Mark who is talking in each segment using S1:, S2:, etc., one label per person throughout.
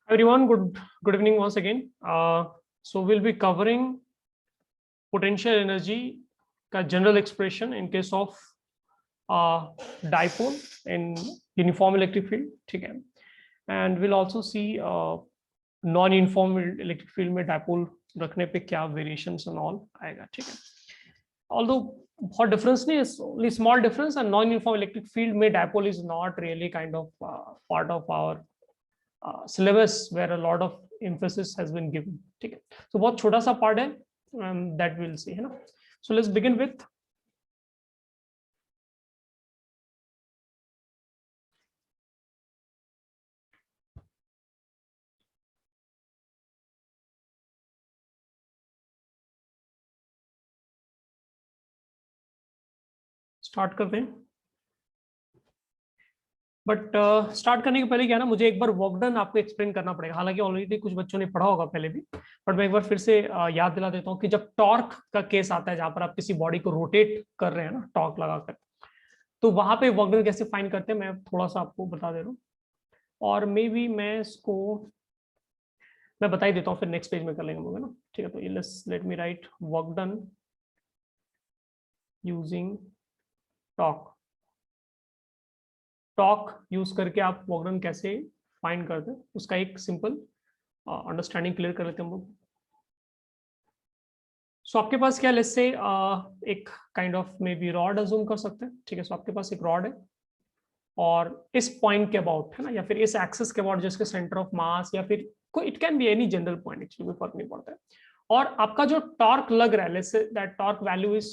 S1: Everyone, good evening once again. So we'll be covering potential energy का general expression in case of dipole in uniform electric field, ठीक है? And we'll also see non-uniform electric field में dipole रखने पे क्या variations and all आएगा, ठीक है? Although बहुत difference नहीं है, only small difference, and non-uniform electric field में dipole is not really kind of part of our syllabus where a lot of emphasis has been given. ठीक है, so बहुत छोटा सा part है that we'll see, है ना? So let's begin with start करते हैं. बट स्टार्ट करने के पहले क्या ना, मुझे एक बार वर्क डन आपको एक्सप्लेन करना पड़ेगा. हालांकि ऑलरेडी कुछ बच्चों ने पढ़ा होगा पहले भी, बट मैं एक बार फिर से याद दिला देता हूँ कि जब टॉर्क का केस आता है, जहां पर आप किसी बॉडी को रोटेट कर रहे हैं ना टॉर्क लगाकर, तो वहां पे वर्क डन कैसे फाइंड करते हैं मैं थोड़ा सा आपको बता दे रहा हूँ. और मे बी मैं इसको मैं बता ही देता हूँ, फिर नेक्स्ट पेज में कर लेंगे हम लोग, है ना? ठीक है, तो late me right work done using torque. Torque use करके आप वर्क डन कैसे फाइंड करते हैं उसका एक सिंपल अंडरस्टैंडिंग क्लियर कर लेते हैं हम लोग. सो आपके पास क्या, लेट्स से एक kind of may be rod assume कर सकते हैं. ठीक है, सो आपके पास एक रॉड है और इस पॉइंट के अबाउट, है ना, या फिर इस एक्सिस के अबाउट जिसके सेंटर ऑफ मास, या फिर कोई it can be any general point, actually कोई फर्क नहीं पड़ता है. और आपका जो टॉर्क लग रहा है, let's say that torque value is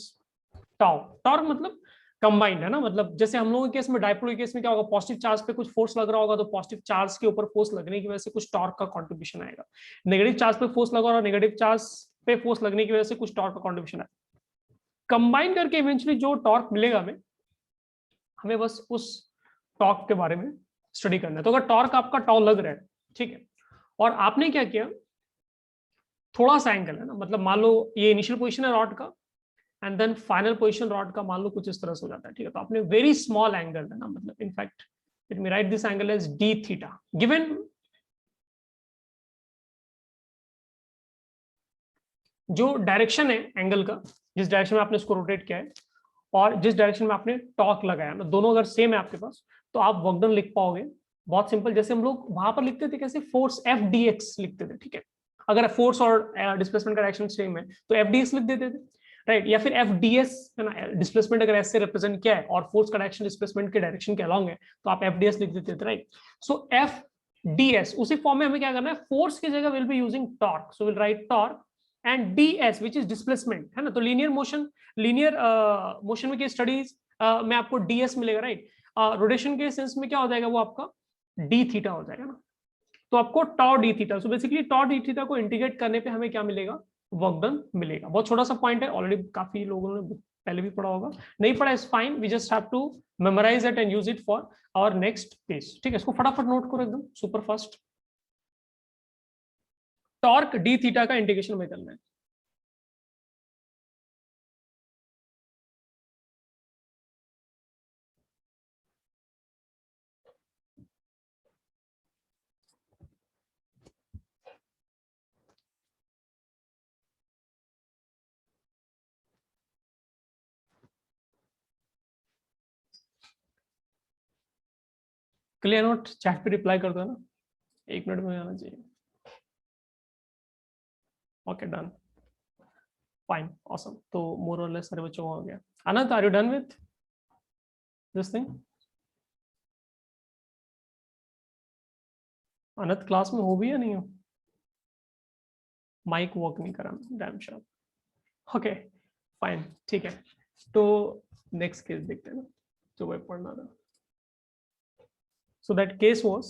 S1: tau. Torque मतलब कंबाइंड, है ना, मतलब जैसे हम लोगों के केस में, डाइपोल के केस में क्या होगा, पॉजिटिव चार्ज पे कुछ फोर्स लग रहा होगा तो पॉजिटिव चार्ज के ऊपर फोर्स लगने की वजह से कुछ टॉर्क का कंट्रीब्यूशन आएगा. नेगेटिव चार्ज पे फोर्स लगा और नेगेटिव चार्ज पे फोर्स लगने की वजह से कुछ टॉर्क का कंट्रीब्यूशन आएगा. कंबाइन करके इवेंचुअली जो टॉर्क मिलेगा हमें बस उस टॉर्क के बारे में स्टडी करना है. तो अगर टॉर्क आपका टाउ लग रहा है, ठीक है, और आपने क्या किया, थोड़ा सा एंगल, है ना, मतलब मान लो ये इनिशियल पोजीशन है रॉड का and then final position rod का मान लो कुछ इस तरह से हो जाता है. ठीक है, तो आपने वेरी स्मॉल एंगल, है ना, मतलब in fact let me write this angle as D theta. Given जो डायरेक्शन है एंगल का, जिस डायरेक्शन में आपने इसको रोटेट किया है और जिस डायरेक्शन में आपने टॉर्क लगाया ना, दोनों अगर सेम है आपके पास, तो आप वर्क डन लिख पाओगे बहुत सिंपल. जैसे हम लोग वहां पर लिखते थे कैसे, फोर्स एफ डी एक्स लिखते थे. ठीक है, अगर फोर्स और डिस्प्लेसमेंट का डायरेक्शन सेम है तो एफ डी एक्स लिख देते थे, राइट? या फिर एफ डी एस, है ना, डिस्प्लेसमेंट अगर ऐसे रिप्रेजेंट किया है और फोर्स का डायरेक्शन डिस्प्लेसमेंट के डायरेक्शन के अलॉन्ग है तो आप एफ डी एस लिख देते थे, राइट? सो एफ डी एस उसी फॉर्म में हमें क्या करना है, फोर्स की जगह will be using torque, so will right torque and ds which is displacement, है ना. तो लीनियर मोशन में की स्टडीज में आपको ds मिलेगा, राइट? रोटेशन के सेंस में क्या हो जाएगा, वो आपका d थीटा हो जाएगा ना. तो आपको टॉ डी थीटा, सो बेसिकली टॉ डी थीटा को इंटीग्रेट करने पे हमें क्या मिलेगा, वर्क डन मिलेगा. बहुत छोटा सा पॉइंट है, ऑलरेडी काफी लोगों ने पहले भी पढ़ा होगा, नहीं पढ़ा is fine, we just have to memorise it and use it for our next page. ठीक है, इसको फटाफट नोट करो एकदम super fast. Torque d theta का इंटीग्रेशन में करना है. क्लियर नोट, चैट पे रिप्लाई कर दो ना, 1 मिनट में आना चाहिए. Okay done, fine, awesome. तो मोर और लेस सारे बच्चों को हो गया. Anant, are you done with this thing? Anant class में हो भी या नहीं हो? माइक वर्क नहीं करा, डैम श्योर. ओके फाइन, ठीक है. तो नेक्स्ट केस देखते हैं ना जो मैं पढ़ना था. So that case was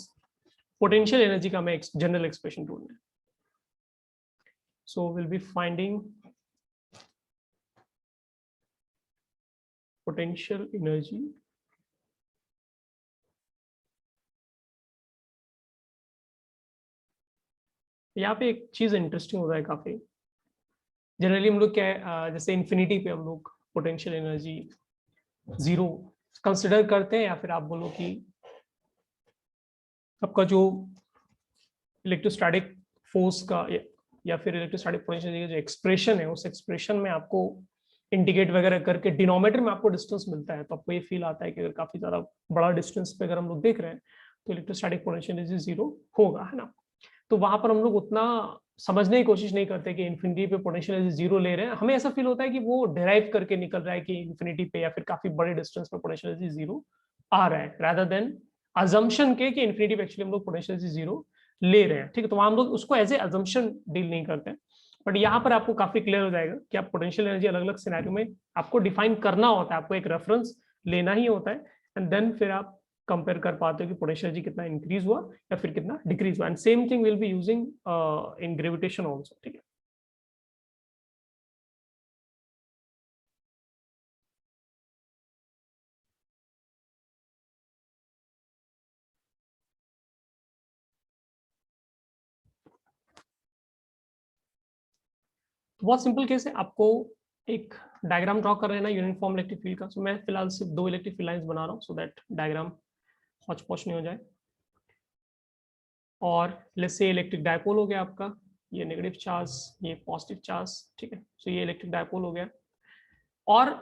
S1: potential energy का मैं जनरल एक्सप्रेशन ढूंढना है. So will be finding potential energy यहाँ पे एक चीज इंटरेस्टिंग होता है काफी. जनरली हम लोग क्या है, जैसे इन्फिनिटी पे हम लोग पोटेंशियल एनर्जी जीरो कंसिडर करते हैं, या फिर आप बोलो कि आपका जो इलेक्ट्रोस्टैटिक फोर्स का या फिर इलेक्ट्रोस्टैटिक पोटेंशियल जो एक्सप्रेशन है, उस एक्सप्रेशन में आपको इंडिकेट वगैरह करके डिनोमिनेटर में आपको डिस्टेंस मिलता है, तो आपको ये फील आता है कि अगर काफी ज्यादा बड़ा डिस्टेंस पे अगर हम लोग देख रहे हैं तो इलेक्ट्रोस्टैटिक पोटेंशियल एनर्जी जीरो होगा, है ना। तो वहां पर हम लोग उतना समझने की कोशिश नहीं करते कि इन्फिनिटी पे पोटेंशियल एनर्जी जीरो ले रहे हैं, हमें ऐसा फील होता है कि वो डिराइव करके निकल रहा है कि इन्फिनिटी पे या फिर काफी बड़े डिस्टेंस पे पोटेंशियल एनर्जी जीरो आ रहा है, रादर देन अजम्पशन के कि इन्फिनिटी पे एक्चुअली हम लोग पोटेंशियल एनर्जी जीरो ले रहे हैं, ठीक है। तो वहां हम लोग उसको एज ए अजम्पशन डील नहीं करते, बट यहाँ पर आपको काफी क्लियर हो जाएगा कि आप पोटेंशियल एनर्जी अलग अलग सिनेरियो में आपको डिफाइन करना होता है, आपको एक रेफरेंस लेना ही होता है, एंड देन फिर आप कंपेयर कर पाते हो कि पोटेंशियल एनर्जी कितना इंक्रीज हुआ या फिर कितना डिक्रीज हुआ, and same thing will be using in gravitation also, ठीक है। तो बहुत सिंपल केस है, आपको एक डायग्राम ड्रॉ कर रहे हैं यूनिफॉर्म इलेक्ट्रिक फील्ड का। सो मैं फिलहाल सिर्फ 2 इलेक्ट्रिक फील्ड लाइंस बना रहा हूँ सो दैट डायग्राम हौच पौच नहीं हो जाए। और लेट्स से इलेक्ट्रिक डायपोल हो गया आपका, ये नेगेटिव चार्ज, ये पॉजिटिव चार्ज, ठीक है। सो ये इलेक्ट्रिक डायपोल हो गया और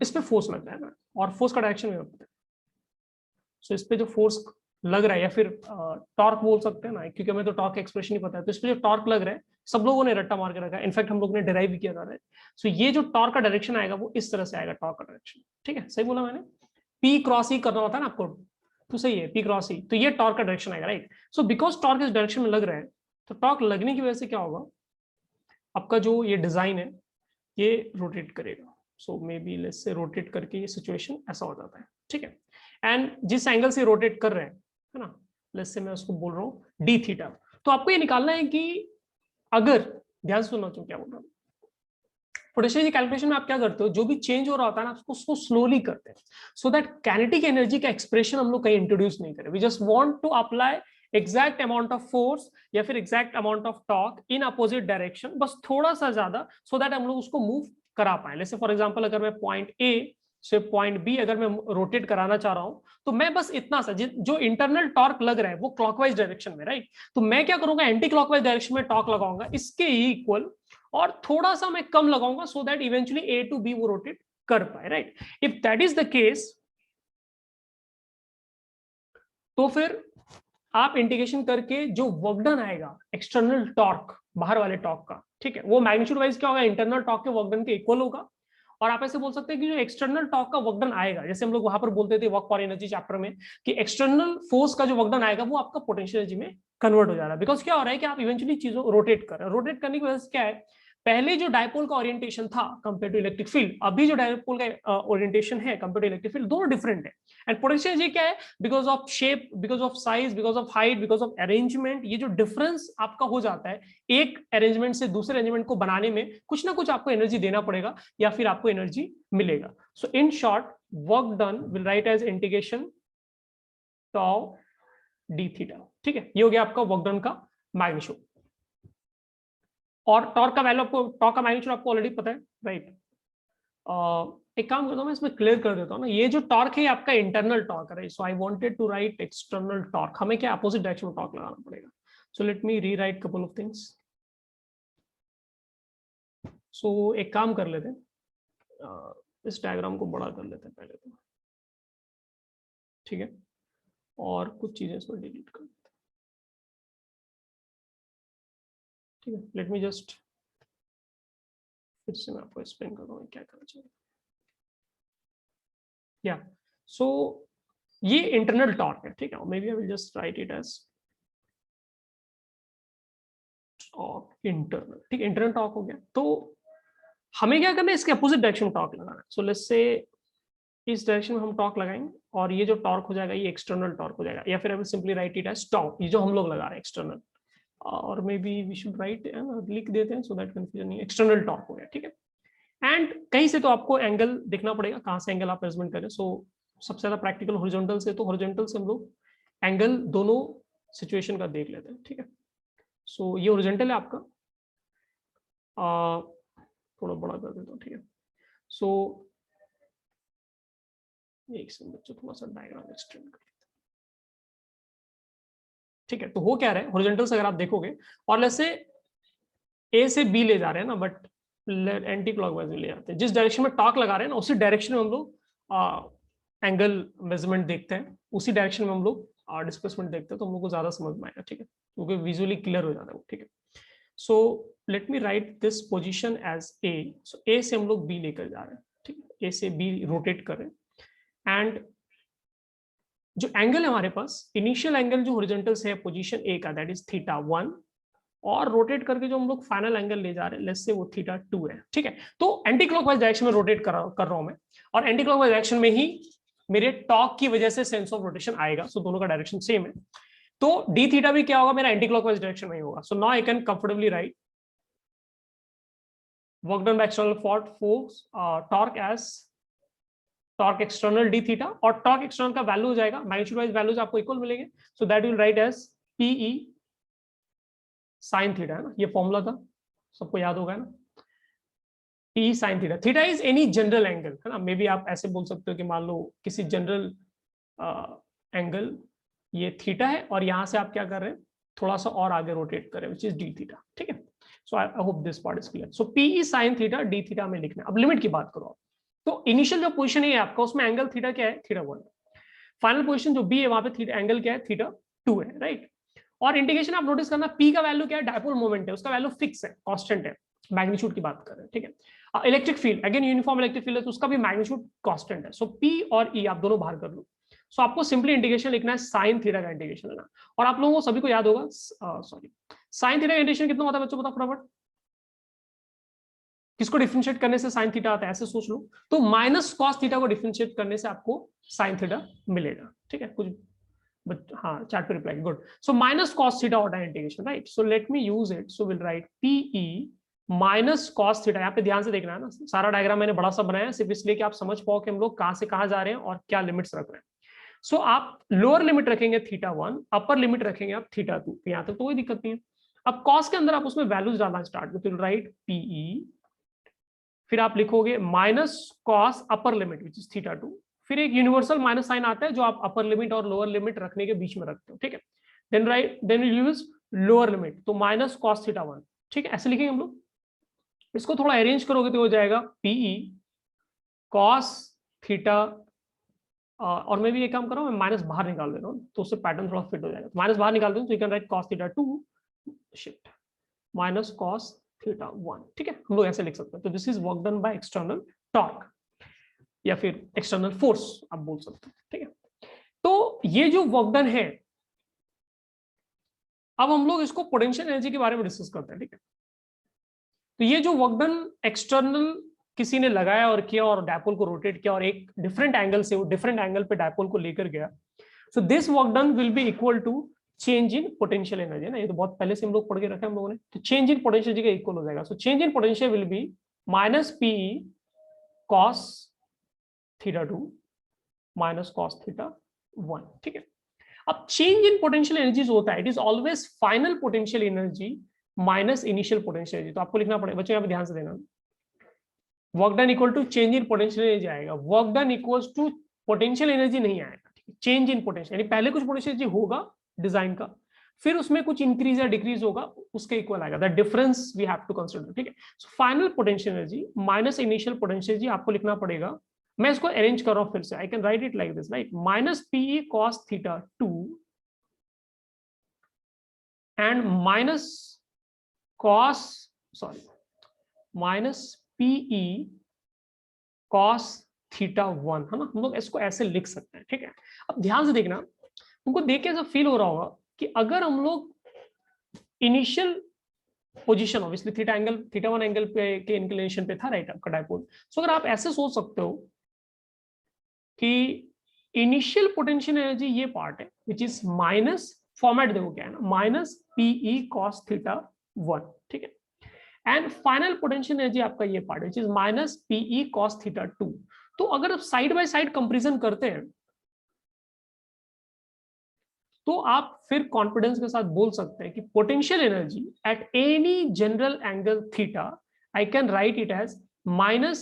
S1: इस पे फोर्स लग रहा है और फोर्स का डायरेक्शन में पता है। सो इस पे जो फोर्स लग रहा है या फिर टॉर्क बोल सकते हैं ना, क्योंकि हमें तो टॉर्क एक्सप्रेशन नहीं पता है, तो इस पे जो टॉर्क लग रहा है सब लोगों ने रट्टा मार के रखा है, इनफैक्ट हम लोग ने डिराइव भी किया जा रहा है। सो ये जो टॉर्क का डायरेक्शन आएगा वो इस तरह से आएगा, टॉर्क का डायरेक्शन, ठीक है। सही बोला मैंने, पी क्रॉस ही करना होता है ना आपको, तो सही है, पी क्रॉस ही, तो ये टॉर्क का डायरेक्शन आएगा, राइट। सो बिकॉज टॉर्क इस डायरेक्शन में लग रहा है, तो टॉर्क लगने की वजह से क्या होगा, आपका जो ये डिजाइन है ये रोटेट करेगा। So maybe let's say rotate करके ये सिचुएशन ऐसा हो जाता है, ठीक है। एंड जिस एंगल से रोटेट कर रहे हैं, है ना, लेट्स से मैं उसको बोल रहा हूँ डी थीटा। तो आपको ये निकालना है कि अगर, ध्यान से सुनना क्या बोल रहा हूँ, पोटेंशियल कैलकुलेशन में आप क्या करते हो, जो भी चेंज हो रहा होता है ना उसको स्लोली करते हैं, सो दैट काइनेटिक एनर्जी का एक्सप्रेशन हम लोग कहीं इंट्रोड्यूस नहीं करें। We just want to apply exact amount of force या फिर exact amount of torque in opposite direction, बस थोड़ा सा ज्यादा, सो दैट हम लोग उसको मूव करा पाए। जैसे फॉर एग्जाम्पल अगर मैं पॉइंट ए से पॉइंट बी अगर मैं रोटेट कराना चाह रहा हूं, तो मैं बस इतना सा जो इंटरनल टॉर्क लग रहा है वो क्लॉकवाइज डायरेक्शन में, राइट। तो मैं क्या करूंगा, एंटी क्लॉकवाइज डायरेक्शन में टॉर्क लगाऊंगा इसके इक्वल, और थोड़ा सा मैं कम लगाऊंगा so that eventually A to B वो रोटेट कर पाए, right. If that is the case, तो फिर आप इंटीग्रेशन करके जो वर्क डन आएगा एक्सटर्नल टॉर्क, बाहर वाले टॉर्क का, ठीक है, वो मैग्नीट्यूड वाइज क्या होगा, इंटरनल टॉर्क के वर्क डन के इक्वल होगा। और आप ऐसे बोल सकते हैं कि जो एक्सटर्नल टॉर्क का वर्क डन आएगा, जैसे हम लोग वहां पर बोलते थे वर्क फॉर एनर्जी चैप्टर में, कि एक्सटर्नल फोर्स का जो वर्क डन आएगा वो आपका पोटेंशियल एनर्जी में कन्वर्ट हो जा रहा है। बिकॉज क्या हो रहा है कि आप इवेंचुअली चीजों रोटेट कर रहे हैं, रोटेट करने की वजह से क्या है, पहले जो डायपोल का ओरिएंटेशन था कंपेयर टू इलेक्ट्रिक फील्ड, अभी जो डायपोल का ओरिएंटेशन है कंपेयर टू इलेक्ट्रिक फील्ड, दोनों डिफरेंट है। एंड पोटेंशियल एनर्जी क्या है, because of shape, because of size, because of height, because of arrangement, ये जो डिफरेंस आपका हो जाता है एक अरेंजमेंट से दूसरे अरेंजमेंट को बनाने में, कुछ ना कुछ आपको एनर्जी देना पड़ेगा या फिर आपको एनर्जी मिलेगा। So in short, work done will write as integration tau d theta, ठीक है। ये हो गया आपका वर्क डन का मैग्नीट्यूड। और टॉर्क का वैल्यू आपको, टॉर्क का मैग्नीट्यूड आपको ऑलरेडी पता है, राइट। एक काम करता हूँ मैं इसमें क्लियर कर देता हूँ ना, ये जो टॉर्क है आपका इंटरनल टॉर्क है, so I wanted to write external torque, हमें क्या अपोजिट डायरेक्शन में टॉर्क लगाना पड़ेगा। So let me rewrite couple of things. So एक काम कर लेते हैं, इस डायग्राम को बड़ा कर लेते हैं पहले तो, ठीक है, और कुछ चीजें इसमें डिलीट कर देते हैं, ठीक है। लेट मी जस्ट फिर से मैं आपको एक्सप्लेन कर रहा हूँ क्या करना चाहिए। या सो ये इंटरनल टॉर्क है, ठीक है, maybe I will just write it as internal, ठीक है, इंटरनल टॉर्क हो गया। तो हमें क्या करना है, इसके अपोजिट डायरेक्शन में टॉर्क लगाना है। सो लेट्स से इस डायरेक्शन में हम टॉर्क लगाएंगे और ये जो टॉर्क हो जाएगा ये एक्सटर्नल टॉर्क हो जाएगा, या फिर I will simply write it as tau, ये जो हम लोग लगा रहे हैं एक्सटर्नल, और maybe we should write, लिख देते हैं सो दैट कंफ्यूजन नहीं, एक्सटर्नल टॉर्क हो गया, ठीक है। एंड कहीं से तो आपको एंगल देखना पड़ेगा, कहां से एंगल आप मेजरमेंट करें। सो सबसे ज्यादा प्रैक्टिकल हॉरिजॉन्टल से, तो हॉरिजॉन्टल से हम लोग एंगल दोनों सिचुएशन का देख लेते हैं, ठीक है। सो ये हॉरिजॉन्टल है आपका, थोड़ा बड़ा कर देता हूँ, ठीक है। सो एक सेकंड बच्चों, थोड़ा सा डायग्राम एक्सटेंड कर, ठीक है, तो हो क्या रहा है, हॉरिजॉन्टल से अगर आप देखोगे और लेट्स से ए से बी ले जा रहे हैं ना, बट एंटी क्लॉकवाइज ले जाते हैं, जिस डायरेक्शन में टॉर्क लगा रहे हैं ना उसी डायरेक्शन में हम लोग एंगल मेजरमेंट देखते हैं, उसी डायरेक्शन में हम लोग डिस्प्लेसमेंट देखते हैं, तो हम लोग को ज्यादा समझ में आएगा। ठीक है, क्योंकि विजुअली क्लियर हो जाता है वो। ठीक है, so let me write this position as A. So A से हम लोग बी लेकर जा रहे हैं। ठीक है, ए से बी रोटेट कर रहे हैं एंड जो एंगल है हमारे पास, इनिशियल एंगल जो हॉरिजॉन्टल से है पोजीशन ए का, दैट इज θ1, और रोटेट करके जो हम लोग फाइनल एंगल ले जा रहे हैं, लेट्स से वो θ2 है। ठीक है, तो एंटी क्लॉकवाइज डायरेक्शन में रोटेट कर रहा हूं मैं, और एंटी क्लॉकवाइज डायरेक्शन में ही मेरे टॉर्क की वजह से सेंस ऑफ रोटेशन आएगा। सो दोनों का डायरेक्शन सेम है, तो डी थीटा भी क्या होगा, मेरा एंटी क्लॉकवाइज डायरेक्शन में ही होगा। So now I can comfortably write work done by external force torque as torque external D theta, और टॉर्क एक्सटर्नल का वैल्यू हो जाएगा, मैग्नीट्यूड वाइज वैल्यूज आपको इक्वल मिलेंगे। So that will write as PE sine theta, है ना, ये formula था, सबको याद होगा ना, P sine theta. Theta is any general angle, है ना, मे बी आप ऐसे बोल सकते हो कि मान लो किसी जनरल एंगल ये थीटा है, और यहां से आप क्या कर रहे हैं, थोड़ा सा और आगे रोटेट कर रहे हैं, विच इज डी थीटा। ठीक है, so I hope this part is clear. So PE sine theta d theta में लिखना है। अब लिमिट की बात करो आप, तो इनिशियल जो पोजीशन है आपका, उसमें एंगल थीटा क्या है, θ1। फाइनल पोजीशन जो बी है वहां पे थीटा एंगल क्या है, θ2 है, राइट। और इंडिकेशन आप नोटिस करना, पी का वैल्यू क्या है, डायपोल मोमेंट है, उसका वैल्यू फिक्स है, कांस्टेंट है, मैग्नीट्यूड की बात कर रहे हैं। ठीक है, electric field again uniform electric field है, तो उसका भी मैग्नीट्यूड कांस्टेंट है। सो पी और ई आप दोनों बाहर कर लो। सो आपको सिंपली इंडिकेशन लिखना है साइन थीटा का इंडिकेशन, है ना। और आप लोगों को सभी को याद होगा, सॉरी, साइन थीटा का इंडिकेशन कितना होता है बच्चों, बताओ फटाफट, किसको डिफरेंशिएट करने से साइन थीटा आता है, ऐसे सोच लो, तो माइनस कॉस थीटा को डिफरेंशिएट करने से आपको साइन थीटा मिलेगा। ठीक है, कुछ हाँ, चैट पे reply, good. So minus cos theta होता है integration, right. So let me use it, so will write PE minus cos theta. यहाँ पे ध्यान से देखना है ना, सारा डायग्राम मैंने बड़ा सा बनाया है सिर्फ इसलिए कि आप समझ पाओ कि हम लोग कहां से कहां जा रहे हैं और क्या लिमिट्स रख रहे हैं। सो आप लोअर लिमिट रखेंगे θ1, अपर लिमिट रखेंगे आप θ2, यहाँ तक तो कोई दिक्कत नहीं है। अब कॉस के अंदर आप उसमें वैल्यूज डालना स्टार्ट करते हो, राइट पीई, फिर आप लिखोगे minus cos upper limit which is θ2, फिर एक यूनिवर्सल माइनस साइन आता है जो आप अपर लिमिट और लोअर लिमिट रखने के बीच में रखते हो। ठीक है, then right, then you use lower limit, तो माइनस कॉस θ1। ठीक है, ऐसे लिखेंगे हम लोग। इसको थोड़ा अरेंज करोगे तो हो जाएगा पीई कॉस थीटा, और मैं भी एक काम कर रहा हूँ, मैं माइनस बाहर निकाल दे रहा हूँ, तो उससे पैटर्न थोड़ा फिट हो जाएगा। माइनस बाहर निकाल दूँ तो you can write cos θ2 shift minus cos θ1। ठीक है, हम लोग ऐसे लिख सकते हैं। तो this is work done by external torque या फिर एक्सटर्नल फोर्स आप बोल सकते हैं। ठीक है, तो ये जो वर्क डन है, अब हम लोग इसको पोटेंशियल एनर्जी के बारे में डिस्कस करते हैं। ठीक है, तो ये जो वर्क डन एक्सटर्नल किसी ने लगाया और किया और डायपोल को रोटेट किया और एक डिफरेंट एंगल से वो डिफरेंट एंगल पे डायपोल को लेकर गया, so this work done will be equal to change in potential energy ना। ये तो बहुत पहले से हम लोग पढ़ के रखे हम लोगों ने, तो चेंज इन पोटेंशियल एनर्जी का इक्वल हो जाएगा। So change in potential will be minus PE cos θ2 minus cos θ1। ठीक है, अब चेंज इन पोटेंशियल एनर्जी होता है, it is always final potential energy minus initial potential energy. तो आपको लिखना पड़ेगा बच्चों, यहाँ पे ध्यान से देना, work done equal to change in potential energy आएगा, work done equals to potential energy नहीं आएगा। ठीक है, चेंज इन पोटेंशियल, यानी पहले कुछ पोटेंशियल एनर्जी होगा डिजाइन का, फिर उसमें कुछ इंक्रीज या डिक्रीज होगा, उसके इक्वल आएगा, the difference we have to consider. ठीक है, so final potential energy minus initial potential energy आपको लिखना पड़ेगा। मैं इसको अरेंज कर रहा हूं फिर से, I can write it like this, right, minus PE cos θ2 and minus cos, sorry, minus PE cos θ1, है ना। हम लोग इसको ऐसे लिख सकते हैं। ठीक है, अब ध्यान से देखना, तुमको देख के ऐसा फील हो रहा होगा कि अगर हम लोग initial position, obviously theta angle θ1 angle पे के इंक्लिनेशन पे था, राइट, आपका डायपोल। सो अगर आप ऐसे सोच सकते हो कि इनिशियल पोटेंशियल एनर्जी ये पार्ट है विच इज माइनस, फॉर्मेट देखो क्या है ना, माइनस पीई कॉस θ1। ठीक है, एंड फाइनल पोटेंशियल एनर्जी आपका ये part which is minus PE cos θ2। तो अगर आप साइड बाय साइड कंपैरिजन करते हैं तो आप फिर कॉन्फिडेंस के साथ बोल सकते हैं कि potential energy at any general angle theta, I can write it as minus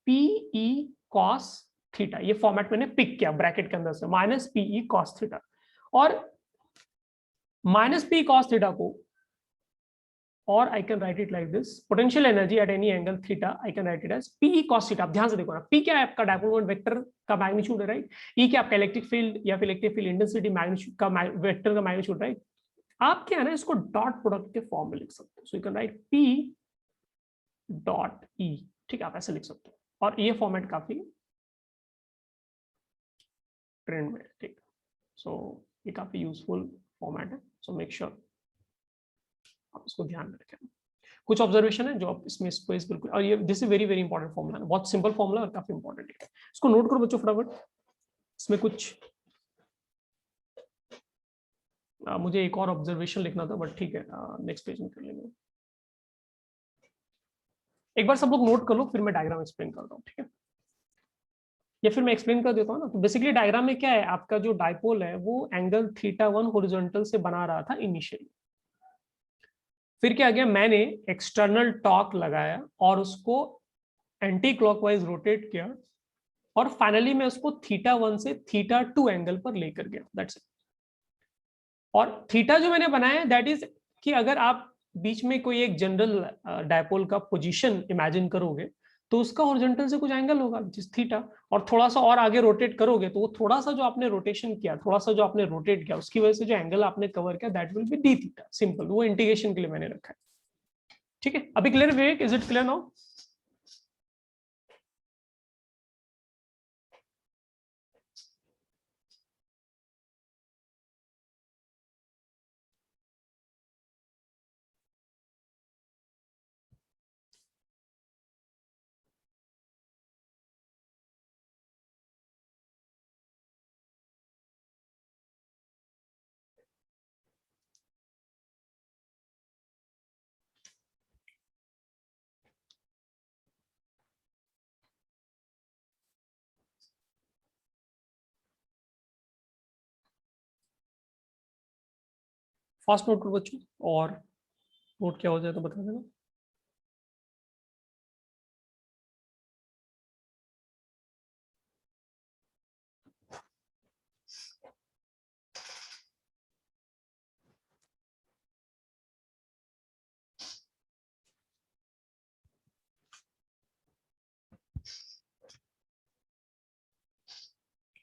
S1: PE cos theta. ये फॉर्मेट मैंने पिक किया ब्रैकेट के अंदर से, माइनस पीई कॉस थीटा। और माइनस पी कॉस थीटा को, और I can write it like this, potential energy at any angle theta I can write it as P cos theta. ध्यान से देखो ना, पी क्या है आपका डायपोल मोमेंट वेक्टर का मैग्नीट्यूड है, राइट। ई क्या आपका इलेक्ट्रिक फील्ड या फिर इलेक्ट्रिक फील्ड इंटेंसिटी मैग्नीट्यूड का वेक्टर का मैग्नीट्यूड, राइट। आप क्या है ना, इसको डॉट प्रोडक्ट के फॉर्म में लिख सकते हो। So you can right P dot E, ठीक है, आप ऐसे लिख सकते हो। और ये फॉर्मेट काफी ट्रेंड में, ठीक। सो ये काफी यूजफुल फॉर्मेट है, सो मेक श्योर आप इसको ध्यान में रखें। कुछ ऑब्जर्वेशन है जो आप इसमें इसको इस बिल्कुल, और ये this is very very important formula, बहुत सिंपल फॉर्मूला और काफी इंपॉर्टेंट है। इसको नोट करो बच्चों फटाफट। इसमें कुछ मुझे एक और ऑब्जर्वेशन लिखना था, बट ठीक है, नेक्स्ट पेज में कर लेंगे। एक बार सब लोग नोट कर लो, फिर मैं डायग्राम एक्सप्लेन करता हूँ, ठीक है। या फिर मैं एक्सप्लेन कर देता हूँ ना। तो बेसिकली डायग्राम में क्या है, आपका जो डायपोल है वो एंगल थीटा 1 हॉरिजॉन्टल से बना रहा था इनिशियली। फिर क्या गया, मैंने एक्सटर्नल टॉर्क लगाया और उसको एंटी क्लॉकवाइज रोटेट किया, और फाइनली मैं उसको थीटा 1 से थीटा 2 एंगल पर लेकर गया, दैट्स इट। और थीटा जो मैंने बनाया दैट इज कि अगर आप बीच में कोई एक जनरल डायपोल का पोजीशन इमेजिन करोगे, तो उसका हॉरिजॉन्टल से कुछ एंगल होगा जिस थीटा, और थोड़ा सा और आगे रोटेट करोगे तो वो थोड़ा सा जो आपने रोटेशन किया, थोड़ा सा जो आपने रोटेट किया, उसकी वजह से जो एंगल आपने कवर किया that will be D theta. Simple, वो इंटीग्रेशन के लिए मैंने रखा है, ठीक है। अभी clear Vivek, is it clear now? Fast note करो बच्चों, और नोट क्या हो जाए तो बता देना।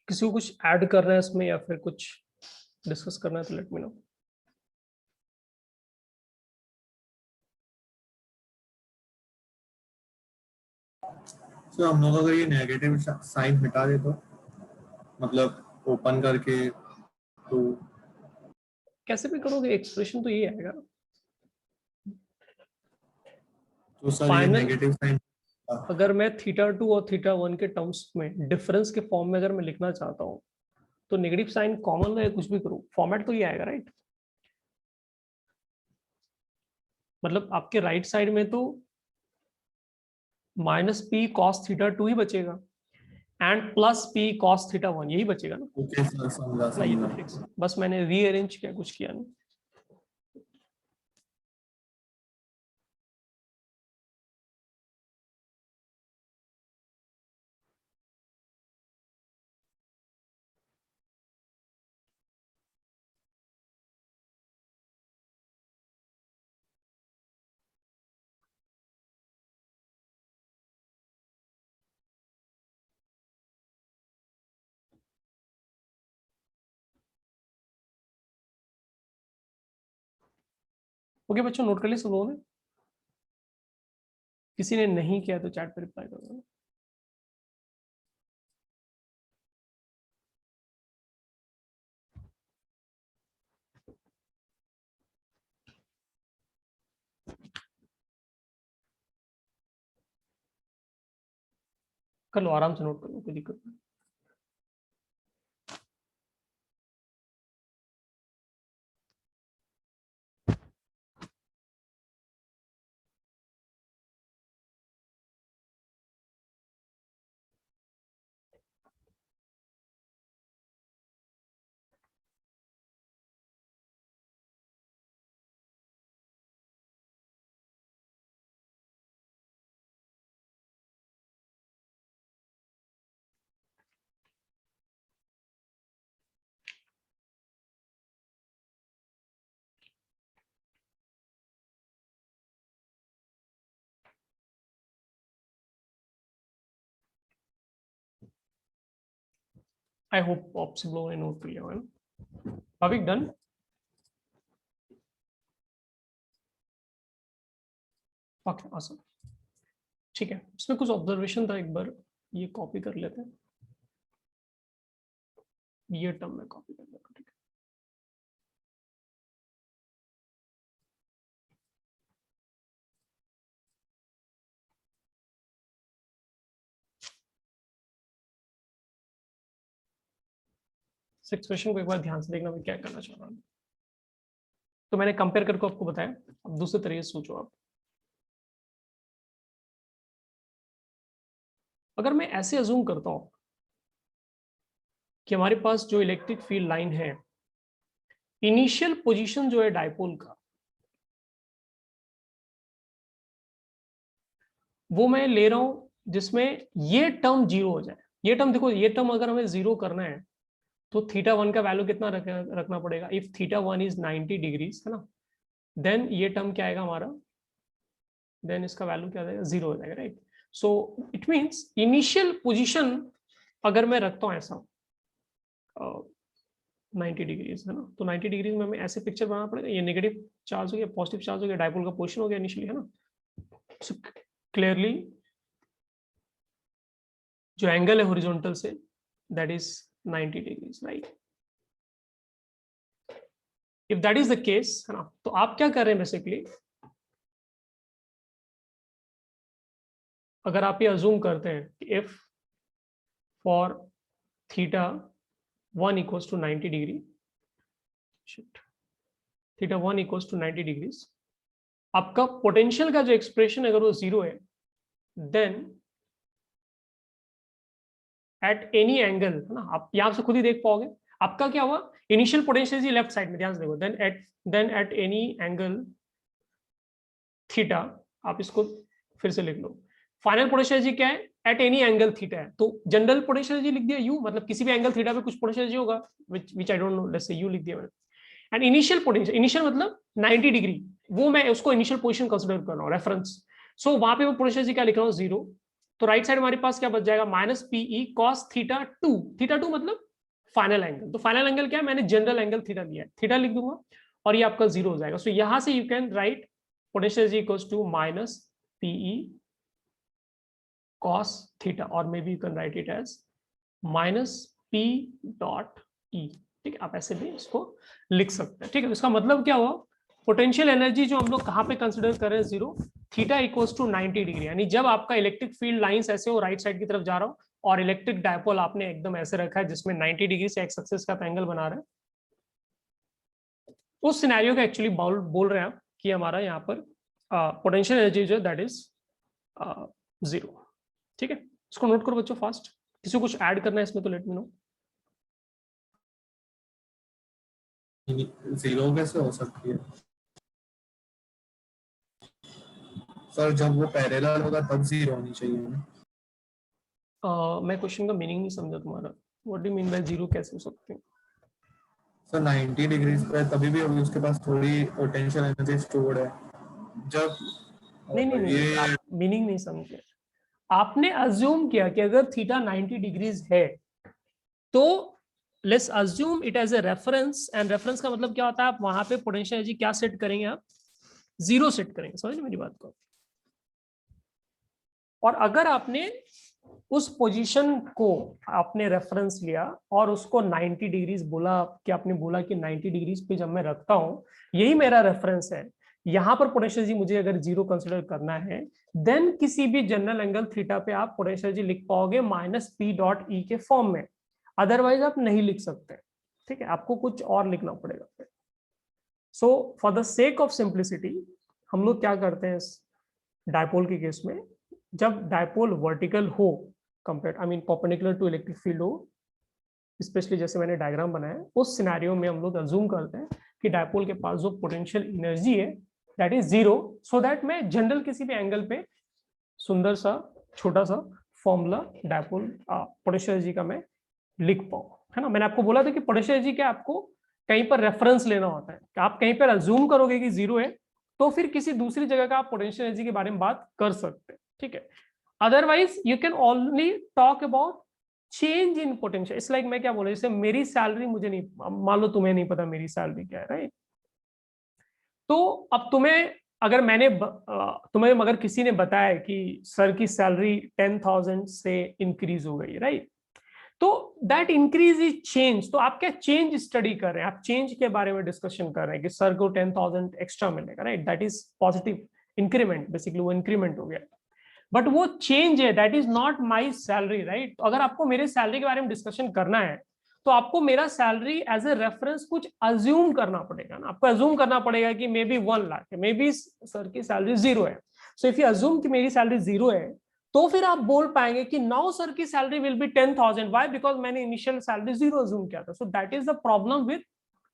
S1: किसी को कुछ ऐड करना है इसमें या फिर कुछ डिस्कस करना है तो लेट मी नो।
S2: सर हम लोग अगर ये नेगेटिव साइन हटा दे तो, मतलब ओपन करके, तो
S1: कैसे भी करोगे एक्सप्रेशन तो ये आएगा।
S2: तो सर ये
S1: फाइनल,
S2: नेगेटिव साइन।
S1: अगर मैं थीटा 2 और थीटा 1 के टर्म्स में डिफरेंस के फॉर्म में अगर मैं लिखना चाहता हूँ, तो नेगेटिव साइन कॉमन है, कुछ भी करो फॉर्मेट तो ये आएगा, राइट। मतलब आपके राइट साइड में तो माइनस पी कॉस थीटा 2 ही बचेगा, and plus P cos theta 1 यही बचेगा ना।
S2: ओके सर, समझा
S1: ना ये तो
S2: समझा।
S1: फिक्स है, बस मैंने रीअरेंज किया, कुछ किया नहीं। ओके बच्चों, नोट कर लिया सब लोगों ने? किसी ने नहीं किया तो चैट पे रिप्लाई कर दो। कर लो, आराम से नोट कर लो, कोई दिक्कत नहीं। आई होप आप सब लोगों ने नोट कर लिया होगा ना। भाविक डन? Okay awesome. ठीक है, इसमें कुछ ऑब्जर्वेशन था, एक बार ये कॉपी कर लेते हैं, ये टर्म में कॉपी कर लेता हूं, ठीक है। इस एक्सप्रेशन को एक बार ध्यान से देखना, मैं क्या करना चाह रहा हूँ। तो मैंने कंपेयर करके आपको बताया, अब दूसरे तरीके से सोचो आप। अगर मैं ऐसे अज्यूम करता हूं कि हमारे पास जो इलेक्ट्रिक फील्ड लाइन है, इनिशियल पोजीशन जो है डायपोल का, वो मैं ले रहा हूं जिसमें ये टर्म जीरो हो जाए। ये टर्म देखो, ये टर्म अगर हमें जीरो करना है तो थीटा वन का वैल्यू कितना रखना पड़ेगा? If theta one is 90 degrees, है ना, देन ये टर्म क्या आएगा हमारा, देन इसका वैल्यू क्या आ जाएगा? जीरो हो जाएगा, right. So it means initial position अगर मैं रखता हूं ऐसा 90 डिग्रीज, है ना, तो 90 डिग्रीज में हमें ऐसे पिक्चर बनाना पड़ेगा। ये नेगेटिव चार्ज हो गया, पॉजिटिव चार्ज हो गया, डायपोल का पोजीशन हो गया इनिशियली, है ना। सो क्लियरली जो एंगल है हॉरिजॉन्टल से, that is 90 degrees, right. If that is the case, है ना, तो आप क्या कर रहे हैं बेसिकली, अगर आप ये अज्यूम करते हैं कि if for theta one equals to 90 degree, theta one equals to 90 degrees, आपका पोटेंशियल का जो एक्सप्रेशन अगर वो जीरो है, देन एट एनी एंगल, है ना, आप यहां से खुद ही देख पाओगे आपका क्या हुआ, initial potential G left side में, ध्यान से देखो, then at any angle theta, आप इसको फिर से लिख लो, फाइनल पोटेंशियल जी क्या है, एट एनी एंगल थीटा है, तो जनरल पोटेंशियल जी लिख दिया यू, मतलब किसी भी एंगल थीटा पे कुछ पोटेंशियल जी होगा, which I don't know, let's say U लिख दिया मैंने। एंड इनिशियल पोटेंशियल, इनिशियल मतलब 90 डिग्री, वो मैं उसको इनिशियल पोजीशन कंसीडर कर रहा हूँ, रेफरेंस। सो वहां पे वो पोटेंशियल जी क्या लिख रहा हूँ, जीरो। तो राइट साइड हमारे पास क्या बच जाएगा, minus PE cos theta two, theta two मतलब फाइनल एंगल, तो फाइनल एंगल क्या है, मैंने जनरल एंगल थीटा लिया है, थीटा लिख दूंगा और ये आपका जीरो हो जाएगा। सो यहां से you can write potential G equals to minus PE cos theta, or maybe you can write it as minus p dot e, ठीक है, आप ऐसे भी इसको लिख सकते हैं, ठीक है। इसका मतलब क्या हुआ, पोटेंशियल एनर्जी जो हम लोग कहां पे कंसीडर कर रहे हैं, zero, theta equals to 90 degree, यानी जब आपका इलेक्ट्रिक फील्ड लाइंस ऐसे हो, राइट साइड की तरफ जा रहा हो, और इलेक्ट्रिक डायपोल आपने एकदम ऐसे रखा है जिसमें 90 डिग्री से एक्स एक्सिस का एंगल बना रहा है, उस सिनेरियो का एक्चुअली बोल रहे हैं आप कि हमारा यहाँ पर पोटेंशियल एनर्जी जो दैट इज जीरो, ठीक है। इसको नोट करो बच्चों फास्ट, किसी को कुछ ऐड करना है इसमें तो लेट मी नो।
S2: जीरो कैसे हो सकती है सर, जब वो पैरेलल होगा तब जीरो होनी चाहिए ना।
S1: मैं क्वेश्चन का मीनिंग नहीं समझा तुम्हारा, what do you mean by zero कैसे हो सकते हैं?
S2: सर 90 डिग्रीज पे तभी भी होगी, उसके पास थोड़ी पोटेंशियल एनर्जी स्टोर्ड है जब
S1: नहीं,
S2: ये
S1: आप मीनिंग नहीं समझे। आपने अज्यूम किया कि अगर थीटा 90 डिग्रीज है तो let's assume it as a reference, and reference का मतलब क्या होता है, आप वहां पे पोटेंशियल एनर्जी क्या सेट करेंगे, आप जीरो सेट करेंगे, समझ मेरी बात को। और अगर आपने उस पोजीशन को आपने रेफरेंस लिया और उसको 90 डिग्रीज बोला, कि आपने बोला कि 90 डिग्रीज पे जब मैं रखता हूं, यही मेरा रेफरेंस है, यहां पर पोटेंशियल जी मुझे अगर जीरो कंसीडर करना है, देन किसी भी जनरल एंगल थीटा पे आप पोटेंशियल जी लिख पाओगे माइनस पी डॉट ई के फॉर्म में, अदरवाइज आप नहीं लिख सकते, ठीक है, आपको कुछ और लिखना पड़ेगा। So for the sake of simplicity हम लोग क्या करते हैं इस डायपोल के केस में, जब डायपोल वर्टिकल हो, compare I mean perpendicular to electric field हो, स्पेशली जैसे मैंने डायग्राम बनाया, उस सिनेरियो में हम लोग अज्यूम करते हैं कि डायपोल के पास जो पोटेंशियल एनर्जी है that is zero, so that मैं जनरल किसी भी एंगल पे सुंदर सा छोटा सा फॉर्मूला डायपोल पोटेंशियल एनर्जी का मैं लिख पाऊँ, है ना। मैंने आपको बोला था कि पोटेंशियल एनर्जी क्या, आपको कहीं पर रेफरेंस लेना होता है, कि आप कहीं पर अज्यूम करोगे कि जीरो है, तो फिर किसी दूसरी जगह का आप पोटेंशियल एनर्जी के बारे में बात कर सकते हैं, ठीक है। Otherwise you can only talk about change in potential, it's like मैं क्या बोल रहा हूँ, जैसे मेरी सैलरी मुझे नहीं, मान लो तुम्हें नहीं पता मेरी सैलरी क्या है, राइट? तो अब तुम्हें अगर तुम्हें अगर किसी ने बताया कि सर की सैलरी 10,000 से इंक्रीज हो गई, राइट? तो दैट इंक्रीज इज चेंज, तो आप क्या चेंज स्टडी कर रहे हैं, आप चेंज के बारे में डिस्कशन कर रहे हैं कि सर को 10,000 एक्स्ट्रा मिलेगा, right? That is positive increment, basically वो इंक्रीमेंट हो गया, बट वो चेंज है, that is not my salary, right? तो अगर आपको मेरे सैलरी के बारे में डिस्कशन करना है तो आपको मेरा सैलरी एज ए रेफरेंस कुछ अज्यूम करना पड़ेगा ना, आपको अज्यूम करना पड़ेगा कि मे बी 1 लाख है, मे बी सर की सैलरी 0 है। सो इफ यू अज्यूम कि मेरी सैलरी 0 है, तो फिर आप बोल पाएंगे कि नाउ सर की salary will be 10,000, why? Because मैंने इनिशियल सैलरी 0 अज्यूम किया था। So that is the problem with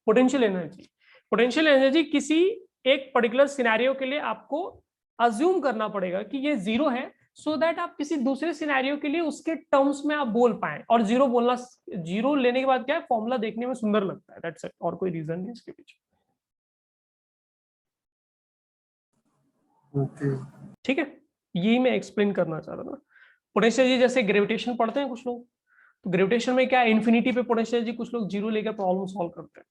S1: potential energy. Potential energy किसी एक पर्टिकुलर सिनेरियो के लिए आपको अज्यूम करना पड़ेगा कि ये 0 है, सो दैट आप किसी दूसरे सिनेरियो के लिए उसके टर्म्स में आप बोल पाए। और 0 बोलना, 0 लेने के बाद क्या है, फॉर्मूला देखने में सुंदर लगता है, दैट्स इट, और कोई रीजन नहीं इसके पीछे।
S2: ओके।
S1: ठीक है, यही मैं एक्सप्लेन करना चाह रहा था। पोटेंशियल एनर्जी जैसे ग्रेविटेशन पढ़ते हैं कुछ लोग, तो ग्रेविटेशन में क्या है, इन्फिनिटी पे पोटेंशियल एनर्जी कुछ लोग 0 लेकर प्रॉब्लम सॉल्व करते हैं।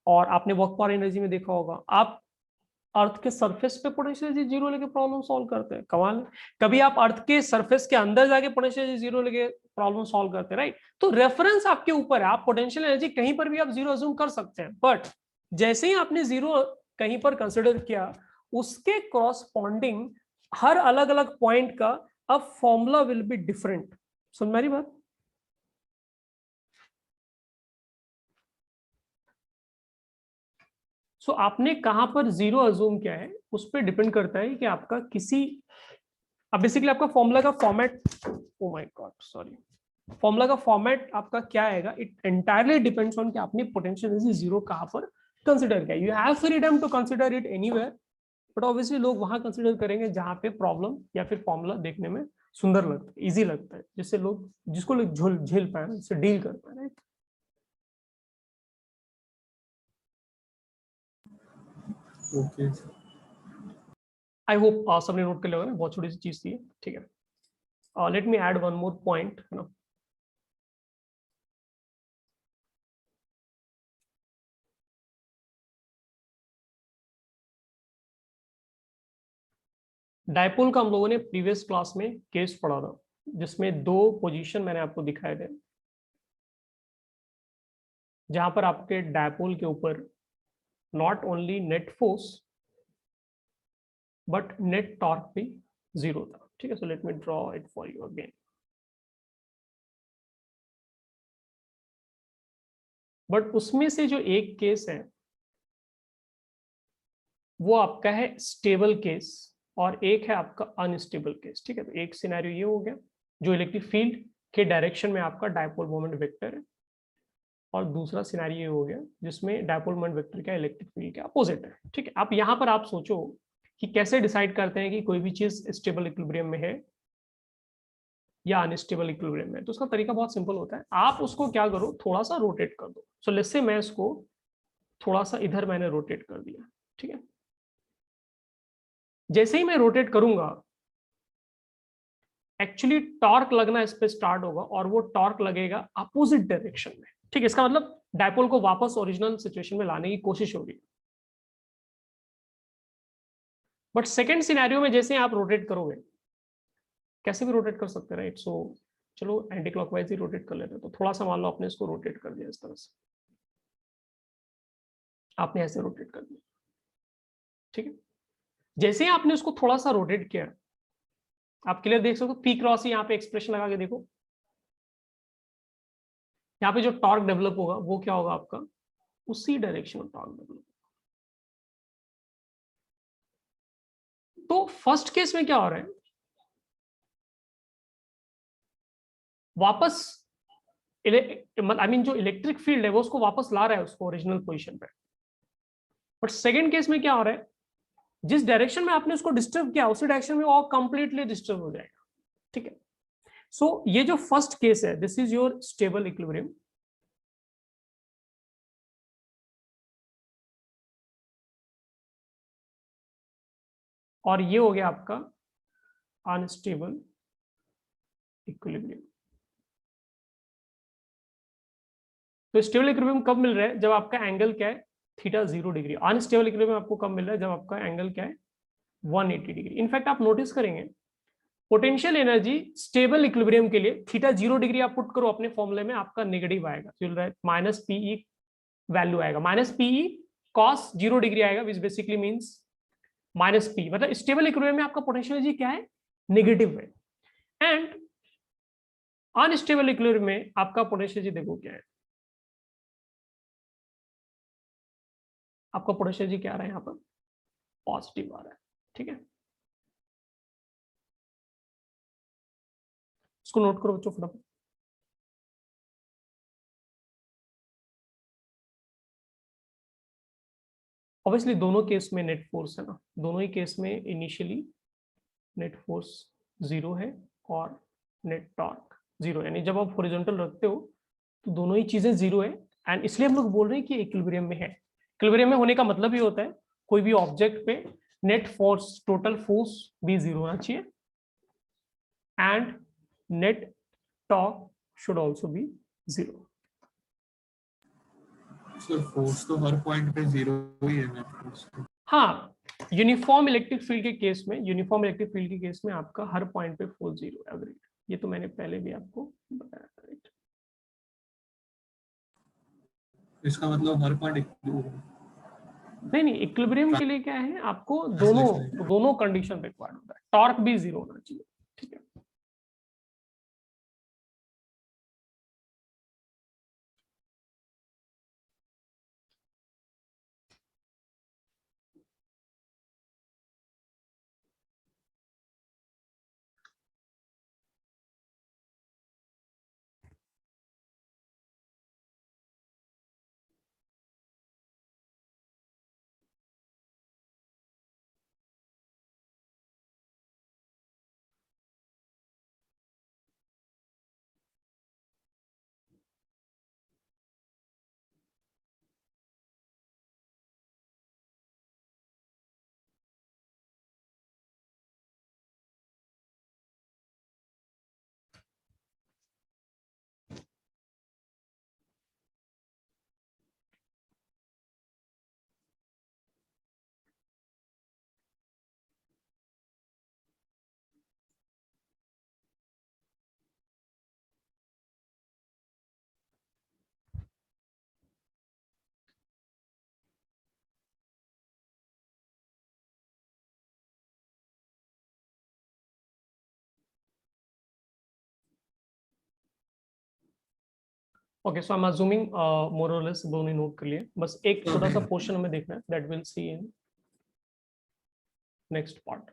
S1: और आपने वर्क पावर एनर्जी में देखा होगा, आप अर्थ के सरफेस पे पोटेंशियल एनर्जी 0 लेके प्रॉब्लम सॉल्व करते हैं, कमाल है। कभी आप अर्थ के सरफेस के अंदर जाके पोटेंशियल एनर्जी 0 लेके प्रॉब्लम सॉल्व करते हैं, राइट? तो रेफरेंस आपके ऊपर है, आप पोटेंशियल एनर्जी कहीं पर भी आप 0 अज्यूम कर सकते हैं, बट जैसे ही आपने 0 कहीं पर कंसिडर किया, उसके क्रॉसपॉन्डिंग हर अलग अलग पॉइंट का अब फॉर्मूला विल बी डिफरेंट। सुन मेरी बात? सो आपने कहां पर 0 अज्यूम किया है उस पर डिपेंड करता है कि आपका किसी, अब बेसिकली आपका फॉर्मूला का format, oh my God sorry, formula का फॉर्मेट आपका क्या आएगा, इट एंटायरली डिपेंड्स ऑन कि आपने पोटेंशियल एनर्जी 0 कहां पर कंसिडर किया। You have freedom to consider it anywhere, but obviously लोग वहां कंसिडर करेंगे जहां पे प्रॉब्लम या फिर फॉर्मूला देखने में सुंदर लगता है, इजी लगता है, जिससे लोग, जिसको लोग झेल पाए, जिससे डील कर पाए, राइट?
S2: ओके।
S1: आई होप सबने नोट कर लिया होगा ना, बहुत छोटी सी चीज थी, ठीक है। Let me add one more point, है ना। डायपोल का हम लोगों ने प्रीवियस क्लास में केस पढ़ा था, जिसमें 2 पोजीशन मैंने आपको दिखाए थे, जहां पर आपके डायपोल के ऊपर not only net force but net torque भी 0 था, ठीक है। So let me draw it for you again. But उसमें से जो एक केस है वो आपका है स्टेबल केस, और एक है आपका अनस्टेबल केस, ठीक है। तो एक सिनेरियो ये हो गया जो इलेक्ट्रिक फील्ड के डायरेक्शन में आपका डायपोल मोमेंट वेक्टर है, और दूसरा सिनेरियो ये हो गया जिसमें डायपोल मोमेंट वेक्टर का इलेक्ट्रिक फील्ड के अपोजिट है, ठीक है। आप यहाँ पर आप सोचो कि कैसे डिसाइड करते हैं कि कोई भी चीज स्टेबल इक्विलिब्रियम में है या अनस्टेबल इक्विलिब्रियम में। तो उसका तरीका बहुत सिंपल होता है, आप उसको क्या करो, थोड़ा सा रोटेट कर दो। सो लेट्स से मैं इसको थोड़ा सा इधर मैंने रोटेट कर दिया, ठीक है। जैसे ही मैं रोटेट करूंगा, एक्चुअली टॉर्क लगना इस पे स्टार्ट होगा, और वो टॉर्क लगेगा अपोजिट डायरेक्शन में, ठीक है। इसका मतलब डायपोल को वापस ओरिजिनल सिचुएशन में लाने की कोशिश होगी। बट सेकेंड सिनेरियो में जैसे आप रोटेट करोगे, कैसे भी रोटेट कर सकते हैं, राइट? सो चलो एंटी क्लॉकवाइज ही रोटेट कर लेते हैं। तो थोड़ा सा मान लो आपने इसको रोटेट कर दिया इस तरह से, आपने ऐसे रोटेट कर दिया, ठीक है। जैसे ही आपने उसको थोड़ा सा रोटेट किया, आप क्लियर देख सकते हो, पी क्रॉस, यहाँ पे एक्सप्रेशन लगा के देखो, यहाँ पे जो टॉर्क डेवलप होगा वो क्या होगा आपका, उसी डायरेक्शन में टॉर्क डेवलप। तो फर्स्ट केस में क्या हो रहा है, वापस आई मीन जो इलेक्ट्रिक फील्ड है वो उसको वापस ला रहा है उसको ओरिजिनल पोजीशन पे। बट सेकंड केस में क्या हो रहा है, जिस डायरेक्शन में आपने उसको डिस्टर्ब किया उसी डायरेक्शन में वो कंप्लीटली डिस्टर्ब हो जाएगा, ठीक है। सो ये जो फर्स्ट केस है, this is your stable equilibrium, और ये हो गया आपका अनस्टेबल इक्विलिब्रियम। तो स्टेबल इक्विलिब्रियम कब मिल रहा है? जब आपका एंगल क्या है? Theta 0 degree. अनस्टेबल इक्विलिब्रियम आपको कब मिल रहा है? जब आपका एंगल क्या है? 180 डिग्री। इनफैक्ट आप नोटिस करेंगे पोटेंशियल एनर्जी स्टेबल इक्विलिब्रियम के लिए थीटा 0 डिग्री आप पुट करो अपने फॉर्मूले में, आपका नेगेटिव आएगा, चल रहा है माइनस पीई वैल्यू आएगा, माइनस पीई कॉस 0 डिग्री आएगा, which basically means minus P. मतलब स्टेबल इक्विलिब्रियम में आपका पोटेंशियल एनर्जी क्या है? नेगेटिव है। एंड अनस्टेबल इक्विलिब्रियम में आपका पोटेंशियल एनर्जी देखो क्या है, आपका पोटेंशियल एनर्जी क्या आ रहा है यहाँ पर? पॉजिटिव आ रहा है। ठीक है, इसको नोट करो बच्चों फटाफट। ऑब्वियसली दोनों केस में नेट फोर्स है ना, दोनों ही केस में इनिशियली नेट फोर्स 0 है और नेट टॉर्क 0, यानी जब आप हॉरिजॉन्टल रखते हो तो दोनों ही चीजें 0 है। एंड इसलिए हम लोग बोल रहे हैं कि इक्विलिब्रियम में है। इक्विलिब्रियम में होने का मतलब ये होता है कोई भी ऑब्जेक्ट पे नेट फोर्स, टोटल फोर्स भी 0 होना चाहिए and net torque should also be 0।
S2: Sir force तो हर पॉइंट पे 0 ही है ना फोर्स।
S1: हाँ, यूनिफॉर्म इलेक्ट्रिक फील्ड के केस में, यूनिफॉर्म इलेक्ट्रिक फील्ड के केस में आपका हर पॉइंट पे फोर्स 0 एवरेज, ये तो मैंने पहले भी आपको बताया था, राइट?
S2: इसका मतलब हर पॉइंट
S1: नहीं नहीं, इक्विलिब्रियम के लिए क्या है, आपको
S2: Translation.
S1: दोनों कंडीशन रिक्वायर्ड होता है, टॉर्क भी 0 होना चाहिए। ठीक है, okay, so I am assuming more और लेस दोनों नोट कर लिए, बस एक छोटा सा पोर्शन हमें देखना है, that will see in next part.